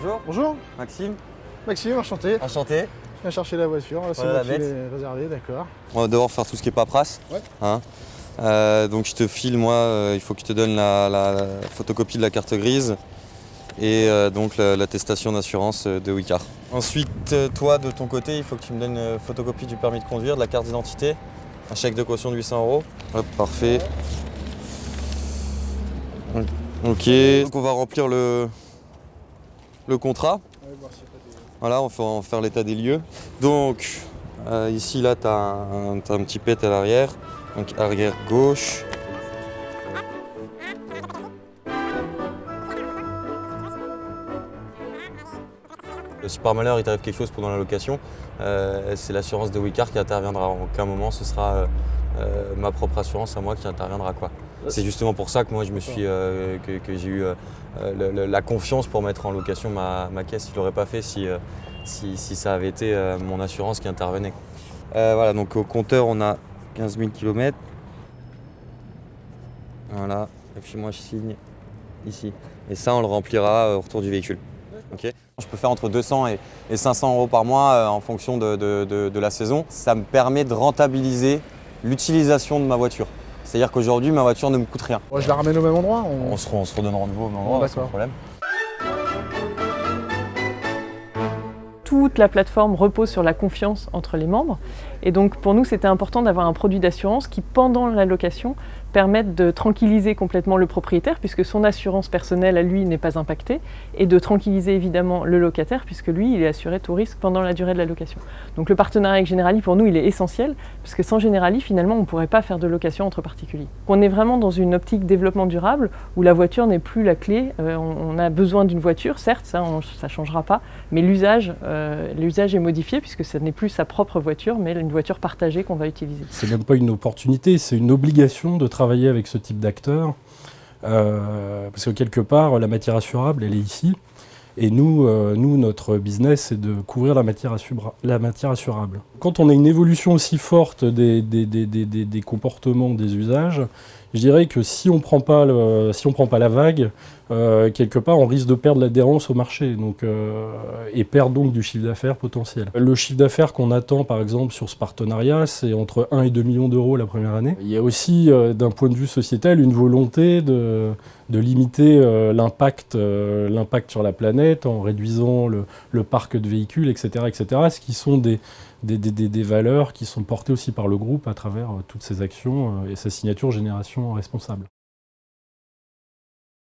bonjour. Bonjour. Maxime. Maxime, enchanté. Enchanté. Je viens chercher la voiture, là c'est Voilà moi qui la l'ai réservée, d'accord. On va devoir faire tout ce qui est paperasse. Ouais. Hein. Donc je te file, moi, il faut que je te donne la photocopie de la carte grise et donc l'attestation d'assurance de Wicar. Ensuite, toi, de ton côté, il faut que tu me donnes une photocopie du permis de conduire, de la carte d'identité, un chèque de caution de 800 €. Hop, parfait. Ok, donc on va remplir le contrat. Voilà, on va faire l'état des lieux. Donc, ici, là, tu as un petit pet à l'arrière, donc arrière gauche. Si par malheur il t'arrive quelque chose pendant la location, c'est l'assurance de Wicar qui interviendra. En aucun moment, ce sera ma propre assurance à moi qui interviendra, quoi. C'est justement pour ça que moi je me suis, que j'ai eu la confiance pour mettre en location ma caisse. Je ne l'aurais pas fait si ça avait été mon assurance qui intervenait. Voilà, donc au compteur on a 15 000 km. Voilà, et puis moi je signe ici. Et ça on le remplira au retour du véhicule. Okay. Je peux faire entre 200 et 500 € par mois en fonction de la saison. Ça me permet de rentabiliser l'utilisation de ma voiture. C'est-à-dire qu'aujourd'hui, ma voiture ne me coûte rien. Bon, je la ramène au même endroit On se redonne rendez-vous au même endroit, sans problème. Toute la plateforme repose sur la confiance entre les membres. Et donc pour nous, c'était important d'avoir un produit d'assurance qui, pendant la location, permette de tranquilliser complètement le propriétaire, puisque son assurance personnelle à lui n'est pas impactée, et de tranquilliser évidemment le locataire, puisque lui, il est assuré tout risque pendant la durée de la location. Donc le partenariat avec Generali, pour nous, il est essentiel, parce que sans Generali, finalement, on ne pourrait pas faire de location entre particuliers. On est vraiment dans une optique développement durable, où la voiture n'est plus la clé. On a besoin d'une voiture, certes, ça ne changera pas, mais l'usage est modifié, puisque ce n'est plus sa propre voiture, mais une voiture partagée qu'on va utiliser. C'est même pas une opportunité, c'est une obligation de travailler avec ce type d'acteurs, parce que quelque part, la matière assurable, elle est ici, et nous, notre business, c'est de couvrir la matière assurable. Quand on a une évolution aussi forte des comportements, des usages, je dirais que si on prend pas la vague, quelque part, on risque de perdre l'adhérence au marché, donc, et perdre donc du chiffre d'affaires potentiel. Le chiffre d'affaires qu'on attend, par exemple, sur ce partenariat, c'est entre 1 et 2 millions d'euros la première année. Il y a aussi, d'un point de vue sociétal, une volonté de limiter l'impact sur la planète en réduisant le parc de véhicules, etc., ce qui sont des valeurs qui sont portées aussi par le groupe à travers toutes ces actions et sa signature Génération Responsable.